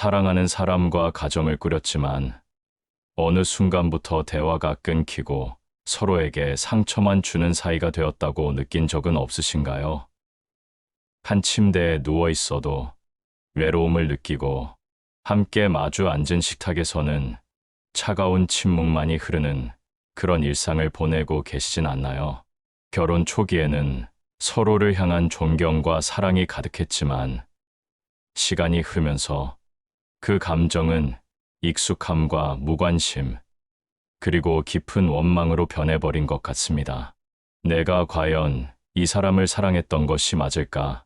사랑하는 사람과 가정을 꾸렸지만 어느 순간부터 대화가 끊기고 서로에게 상처만 주는 사이가 되었다고 느낀 적은 없으신가요? 한 침대에 누워 있어도 외로움을 느끼고 함께 마주 앉은 식탁에서는 차가운 침묵만이 흐르는 그런 일상을 보내고 계시진 않나요? 결혼 초기에는 서로를 향한 존경과 사랑이 가득했지만 시간이 흐르면서 그 감정은 익숙함과 무관심, 그리고 깊은 원망으로 변해버린 것 같습니다. 내가 과연 이 사람을 사랑했던 것이 맞을까?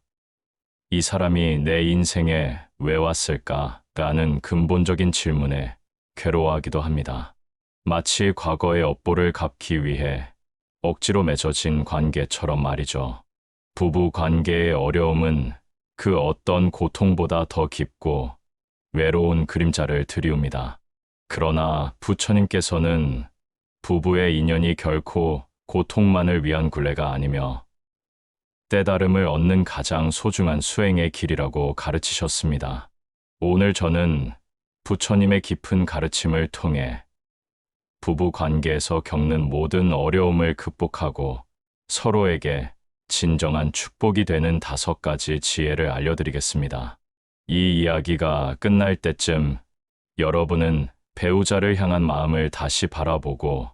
이 사람이 내 인생에 왜 왔을까? 라는 근본적인 질문에 괴로워하기도 합니다. 마치 과거의 업보를 갚기 위해 억지로 맺어진 관계처럼 말이죠. 부부 관계의 어려움은 그 어떤 고통보다 더 깊고 외로운 그림자를 드리웁니다. 그러나 부처님께서는 부부의 인연이 결코 고통만을 위한 굴레가 아니며 때다름을 얻는 가장 소중한 수행의 길이라고 가르치셨습니다. 오늘 저는 부처님의 깊은 가르침을 통해 부부 관계에서 겪는 모든 어려움을 극복하고 서로에게 진정한 축복이 되는 5가지 지혜를 알려드리겠습니다. 이 이야기가 끝날 때쯤 여러분은 배우자를 향한 마음을 다시 바라보고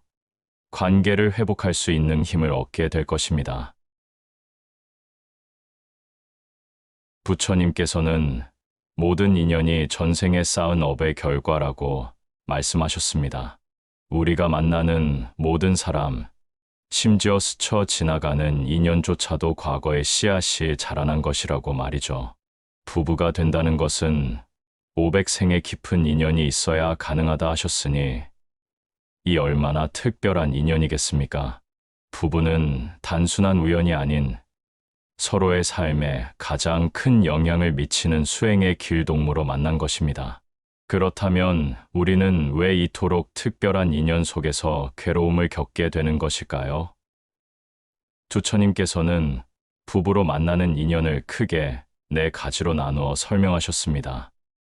관계를 회복할 수 있는 힘을 얻게 될 것입니다. 부처님께서는 모든 인연이 전생에 쌓은 업의 결과라고 말씀하셨습니다. 우리가 만나는 모든 사람, 심지어 스쳐 지나가는 인연조차도 과거의 씨앗이 자라난 것이라고 말이죠. 부부가 된다는 것은 500생의 깊은 인연이 있어야 가능하다 하셨으니 이 얼마나 특별한 인연이겠습니까? 부부는 단순한 우연이 아닌 서로의 삶에 가장 큰 영향을 미치는 수행의 길동무로 만난 것입니다. 그렇다면 우리는 왜 이토록 특별한 인연 속에서 괴로움을 겪게 되는 것일까요? 부처님께서는 부부로 만나는 인연을 크게 4가지로 나누어 설명하셨습니다.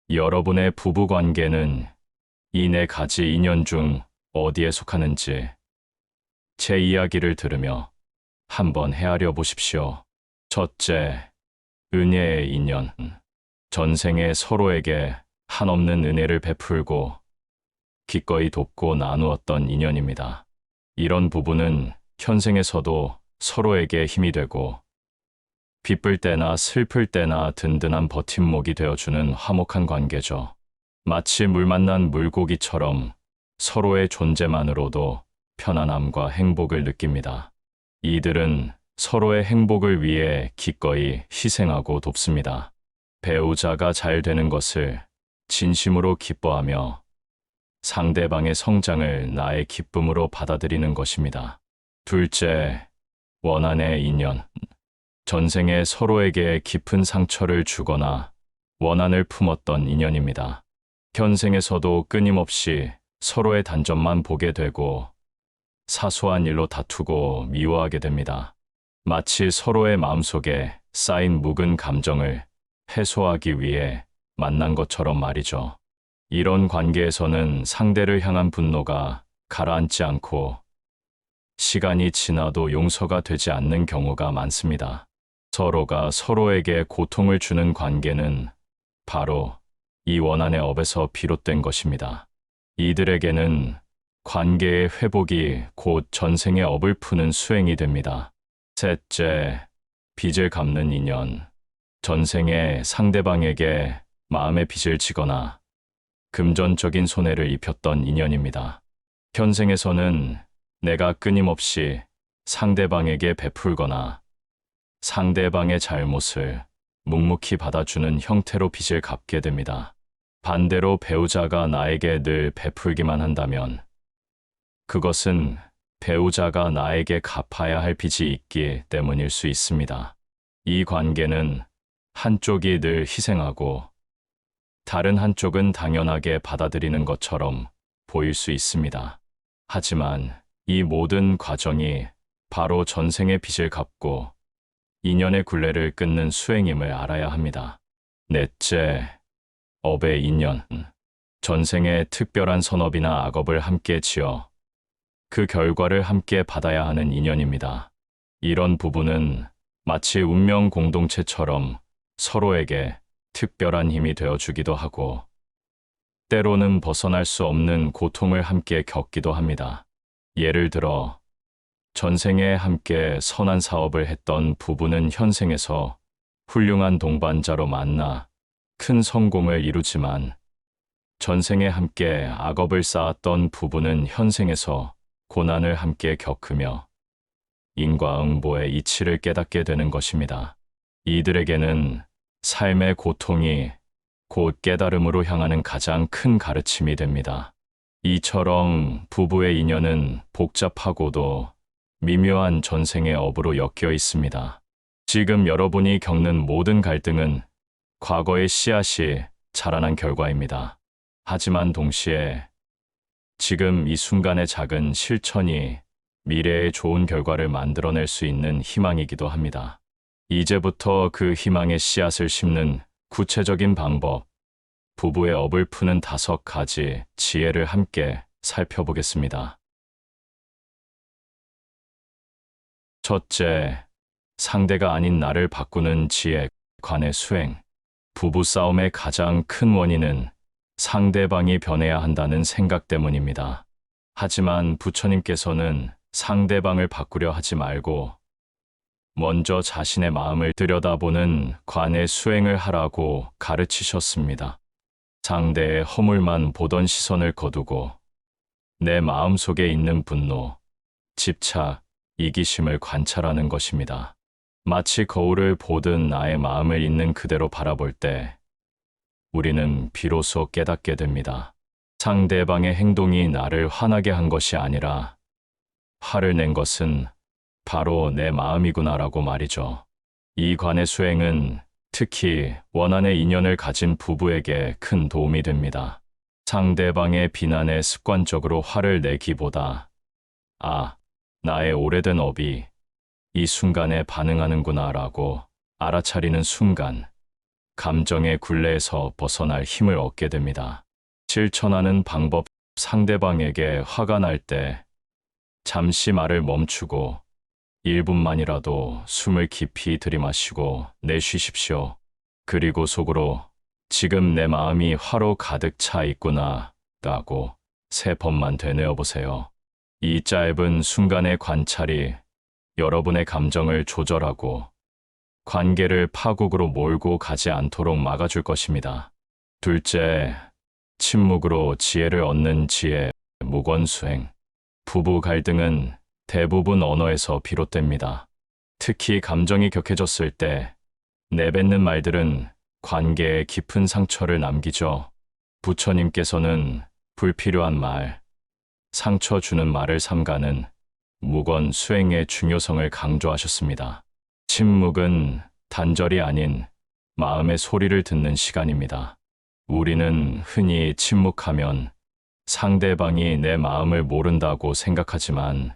여러분의 부부 관계는 이 4가지 인연 중 어디에 속하는지 제 이야기를 들으며 한번 헤아려 보십시오. 첫째, 은혜의 인연. 전생에 서로에게 한없는 은혜를 베풀고 기꺼이 돕고 나누었던 인연입니다. 이런 부부는 현생에서도 서로에게 힘이 되고 기쁠 때나 슬플 때나 든든한 버팀목이 되어주는 화목한 관계죠. 마치 물 만난 물고기처럼 서로의 존재만으로도 편안함과 행복을 느낍니다. 이들은 서로의 행복을 위해 기꺼이 희생하고 돕습니다. 배우자가 잘 되는 것을 진심으로 기뻐하며 상대방의 성장을 나의 기쁨으로 받아들이는 것입니다. 둘째, 원한의 인연. 전생에 서로에게 깊은 상처를 주거나 원한을 품었던 인연입니다. 현생에서도 끊임없이 서로의 단점만 보게 되고 사소한 일로 다투고 미워하게 됩니다. 마치 서로의 마음속에 쌓인 묵은 감정을 해소하기 위해 만난 것처럼 말이죠. 이런 관계에서는 상대를 향한 분노가 가라앉지 않고 시간이 지나도 용서가 되지 않는 경우가 많습니다. 서로가 서로에게 고통을 주는 관계는 바로 이 원한의 업에서 비롯된 것입니다. 이들에게는 관계의 회복이 곧 전생의 업을 푸는 수행이 됩니다. 셋째, 빚을 갚는 인연. 전생에 상대방에게 마음의 빚을 지거나 금전적인 손해를 입혔던 인연입니다. 현생에서는 내가 끊임없이 상대방에게 베풀거나 상대방의 잘못을 묵묵히 받아주는 형태로 빚을 갚게 됩니다. 반대로 배우자가 나에게 늘 베풀기만 한다면 그것은 배우자가 나에게 갚아야 할 빚이 있기 때문일 수 있습니다. 이 관계는 한쪽이 늘 희생하고 다른 한쪽은 당연하게 받아들이는 것처럼 보일 수 있습니다. 하지만 이 모든 과정이 바로 전생의 빚을 갚고 인연의 굴레를 끊는 수행임을 알아야 합니다. 넷째, 업의 인연, 전생에 특별한 선업이나 악업을 함께 지어 그 결과를 함께 받아야 하는 인연입니다. 이런 부부는 마치 운명 공동체처럼 서로에게 특별한 힘이 되어주기도 하고, 때로는 벗어날 수 없는 고통을 함께 겪기도 합니다. 예를 들어, 전생에 함께 선한 사업을 했던 부부는 현생에서 훌륭한 동반자로 만나 큰 성공을 이루지만, 전생에 함께 악업을 쌓았던 부부는 현생에서 고난을 함께 겪으며 인과응보의 이치를 깨닫게 되는 것입니다. 이들에게는 삶의 고통이 곧 깨달음으로 향하는 가장 큰 가르침이 됩니다. 이처럼 부부의 인연은 복잡하고도 미묘한 전생의 업으로 엮여 있습니다. 지금 여러분이 겪는 모든 갈등은 과거의 씨앗이 자라난 결과입니다. 하지만 동시에 지금 이 순간의 작은 실천이 미래의 좋은 결과를 만들어낼 수 있는 희망이기도 합니다. 이제부터 그 희망의 씨앗을 심는 구체적인 방법, 부부의 업을 푸는 5가지 지혜를 함께 살펴보겠습니다. 첫째, 상대가 아닌 나를 바꾸는 지혜, 관의 수행. 부부싸움의 가장 큰 원인은 상대방이 변해야 한다는 생각 때문입니다. 하지만 부처님께서는 상대방을 바꾸려 하지 말고 먼저 자신의 마음을 들여다보는 관의 수행을 하라고 가르치셨습니다. 상대의 허물만 보던 시선을 거두고 내 마음속에 있는 분노, 집착, 이기심을 관찰하는 것입니다. 마치 거울을 보듯 나의 마음을 있는 그대로 바라볼 때 우리는 비로소 깨닫게 됩니다. 상대방의 행동이 나를 화나게 한 것이 아니라 화를 낸 것은 바로 내 마음이구나라고 말이죠. 이 관의 수행은 특히 원한의 인연을 가진 부부에게 큰 도움이 됩니다. 상대방의 비난에 습관적으로 화를 내기보다 나의 오래된 업이 이 순간에 반응하는구나라고 알아차리는 순간 감정의 굴레에서 벗어날 힘을 얻게 됩니다. 실천하는 방법, 상대방에게 화가 날 때 잠시 말을 멈추고 1분만이라도 숨을 깊이 들이마시고 내쉬십시오. 그리고 속으로 지금 내 마음이 화로 가득 차 있구나 라고 3번만 되뇌어 보세요. 이 짧은 순간의 관찰이 여러분의 감정을 조절하고 관계를 파국으로 몰고 가지 않도록 막아줄 것입니다. 둘째, 침묵으로 지혜를 얻는 지혜, 무권수행. 부부 갈등은 대부분 언어에서 비롯됩니다. 특히 감정이 격해졌을 때 내뱉는 말들은 관계에 깊은 상처를 남기죠. 부처님께서는 불필요한 말, 상처 주는 말을 삼가는 무권 수행의 중요성을 강조하셨습니다. 침묵은 단절이 아닌 마음의 소리를 듣는 시간입니다. 우리는 흔히 침묵하면 상대방이 내 마음을 모른다고 생각하지만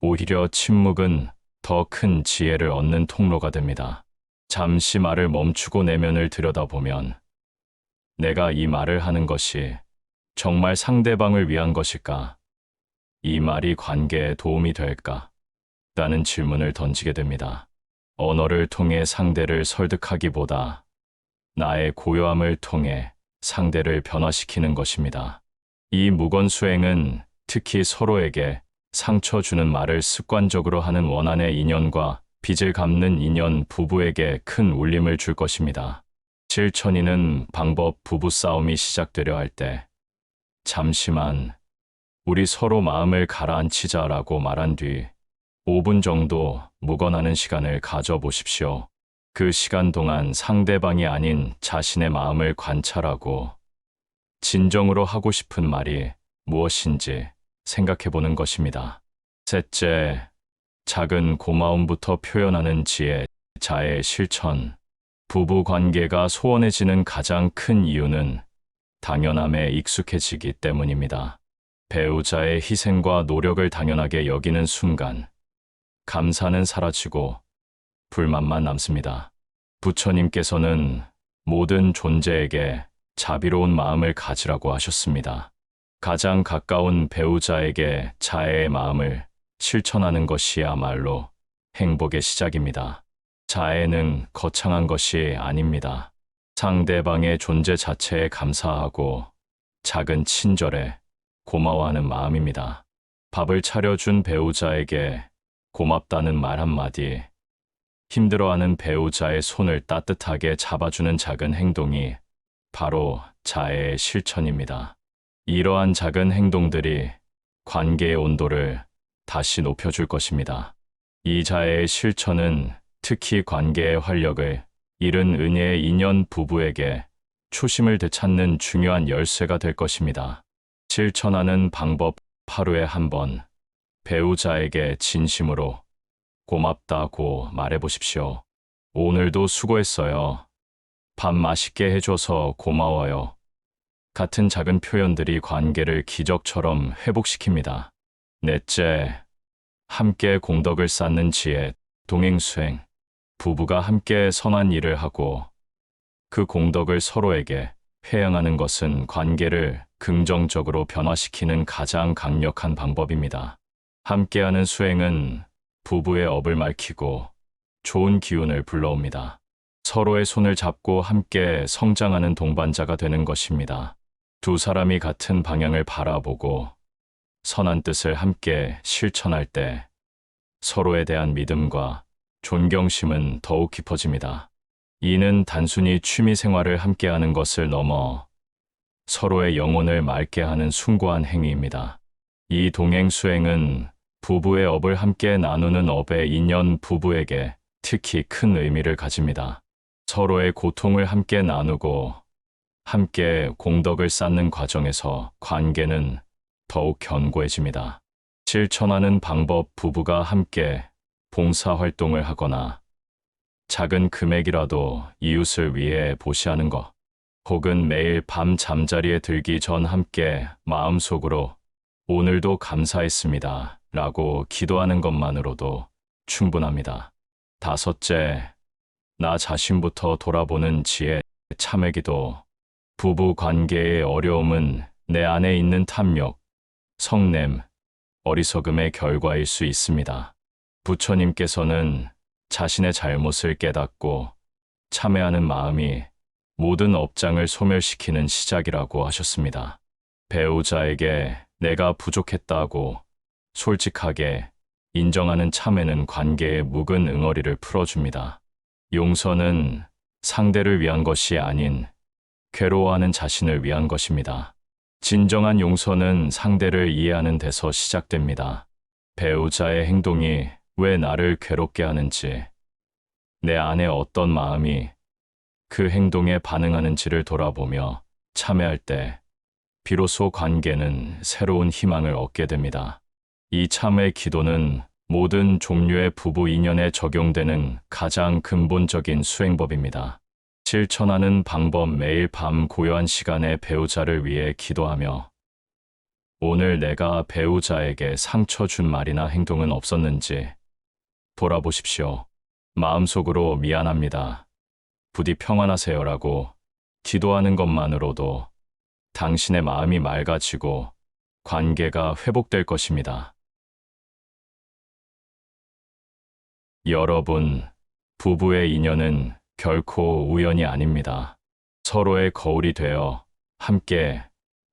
오히려 침묵은 더 큰 지혜를 얻는 통로가 됩니다. 잠시 말을 멈추고 내면을 들여다보면 내가 이 말을 하는 것이 정말 상대방을 위한 것일까? 이 말이 관계에 도움이 될까? 라는 질문을 던지게 됩니다. 언어를 통해 상대를 설득하기보다 나의 고요함을 통해 상대를 변화시키는 것입니다. 이 무권수행은 특히 서로에게 상처 주는 말을 습관적으로 하는 원한의 인연과 빚을 갚는 인연 부부에게 큰 울림을 줄 것입니다. 실천이는 방법 부부싸움이 시작되려 할 때 잠시만 우리 서로 마음을 가라앉히자라고 말한 뒤 5분 정도 묵어나는 시간을 가져보십시오. 그 시간 동안 상대방이 아닌 자신의 마음을 관찰하고 진정으로 하고 싶은 말이 무엇인지 생각해보는 것입니다. 셋째, 작은 고마움부터 표현하는 지혜, 자의 실천. 부부 관계가 소원해지는 가장 큰 이유는 당연함에 익숙해지기 때문입니다. 배우자의 희생과 노력을 당연하게 여기는 순간 감사는 사라지고 불만만 남습니다. 부처님께서는 모든 존재에게 자비로운 마음을 가지라고 하셨습니다. 가장 가까운 배우자에게 자애의 마음을 실천하는 것이야말로 행복의 시작입니다. 자애는 거창한 것이 아닙니다. 상대방의 존재 자체에 감사하고 작은 친절에 고마워하는 마음입니다. 밥을 차려준 배우자에게 고맙다는 말 한마디, 힘들어하는 배우자의 손을 따뜻하게 잡아주는 작은 행동이 바로 자애의 실천입니다. 이러한 작은 행동들이 관계의 온도를 다시 높여줄 것입니다. 이 자애의 실천은 특히 관계의 활력을 잃은 은혜의 인연 부부에게 초심을 되찾는 중요한 열쇠가 될 것입니다. 실천하는 방법: 하루에 한 번 배우자에게 진심으로 고맙다고 말해보십시오. 오늘도 수고했어요. 밥 맛있게 해줘서 고마워요. 같은 작은 표현들이 관계를 기적처럼 회복시킵니다. 넷째, 함께 공덕을 쌓는 지혜, 동행수행. 부부가 함께 선한 일을 하고 그 공덕을 서로에게 회양하는 것은 관계를 긍정적으로 변화시키는 가장 강력한 방법입니다. 함께하는 수행은 부부의 업을 밝히고 좋은 기운을 불러옵니다. 서로의 손을 잡고 함께 성장하는 동반자가 되는 것입니다. 두 사람이 같은 방향을 바라보고 선한 뜻을 함께 실천할 때 서로에 대한 믿음과 존경심은 더욱 깊어집니다. 이는 단순히 취미 생활을 함께하는 것을 넘어 서로의 영혼을 맑게 하는 숭고한 행위입니다. 이 동행 수행은 부부의 업을 함께 나누는 업의 인연 부부에게 특히 큰 의미를 가집니다. 서로의 고통을 함께 나누고 함께 공덕을 쌓는 과정에서 관계는 더욱 견고해집니다. 실천하는 방법: 부부가 함께 봉사활동을 하거나 작은 금액이라도 이웃을 위해 보시하는 것, 혹은 매일 밤 잠자리에 들기 전 함께 마음속으로 오늘도 감사했습니다 라고 기도하는 것만으로도 충분합니다. 다섯째, 나 자신부터 돌아보는 지혜, 참회기도. 부부 관계의 어려움은 내 안에 있는 탐욕, 성냄, 어리석음의 결과일 수 있습니다. 부처님께서는 자신의 잘못을 깨닫고 참회하는 마음이 모든 업장을 소멸시키는 시작이라고 하셨습니다. 배우자에게 내가 부족했다고 솔직하게 인정하는 참회는 관계의 묵은 응어리를 풀어줍니다. 용서는 상대를 위한 것이 아닌 괴로워하는 자신을 위한 것입니다. 진정한 용서는 상대를 이해하는 데서 시작됩니다. 배우자의 행동이 왜 나를 괴롭게 하는지, 내 안에 어떤 마음이 그 행동에 반응하는지를 돌아보며 참회할 때 비로소 관계는 새로운 희망을 얻게 됩니다. 이 참회 기도는 모든 종류의 부부 인연에 적용되는 가장 근본적인 수행법입니다. 실천하는 방법: 매일 밤 고요한 시간에 배우자를 위해 기도하며 오늘 내가 배우자에게 상처 준 말이나 행동은 없었는지 돌아보십시오. 마음속으로 미안합니다, 부디 평안하세요라고 기도하는 것만으로도 당신의 마음이 맑아지고 관계가 회복될 것입니다. 여러분, 부부의 인연은 결코 우연이 아닙니다. 서로의 거울이 되어 함께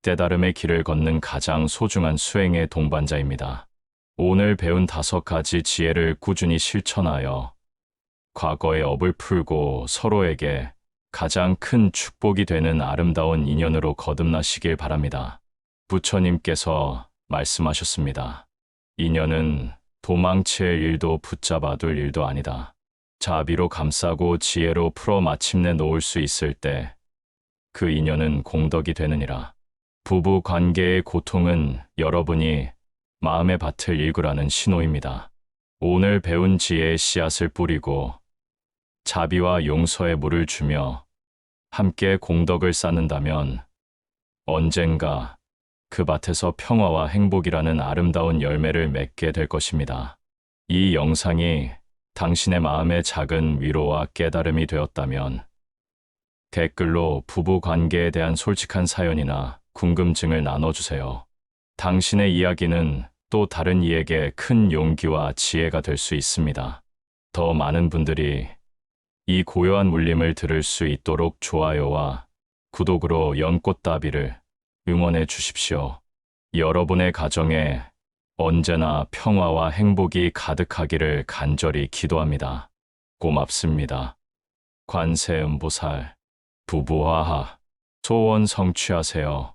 깨달음의 길을 걷는 가장 소중한 수행의 동반자입니다. 오늘 배운 5가지 지혜를 꾸준히 실천하여 과거의 업을 풀고 서로에게 가장 큰 축복이 되는 아름다운 인연으로 거듭나시길 바랍니다. 부처님께서 말씀하셨습니다. 인연은 도망칠 일도 붙잡아둘 일도 아니다. 자비로 감싸고 지혜로 풀어 마침내 놓을 수 있을 때 그 인연은 공덕이 되느니라. 부부 관계의 고통은 여러분이 마음의 밭을 일구라는 신호입니다. 오늘 배운 지혜의 씨앗을 뿌리고 자비와 용서의 물을 주며 함께 공덕을 쌓는다면 언젠가 그 밭에서 평화와 행복이라는 아름다운 열매를 맺게 될 것입니다. 이 영상이 당신의 마음에 작은 위로와 깨달음이 되었다면 댓글로 부부 관계에 대한 솔직한 사연이나 궁금증을 나눠주세요. 당신의 이야기는 또 다른 이에게 큰 용기와 지혜가 될 수 있습니다. 더 많은 분들이 이 고요한 울림을 들을 수 있도록 좋아요와 구독으로 연꽃다비를 응원해 주십시오. 여러분의 가정에 언제나 평화와 행복이 가득하기를 간절히 기도합니다. 고맙습니다. 관세음보살, 부부화하, 소원 성취하세요.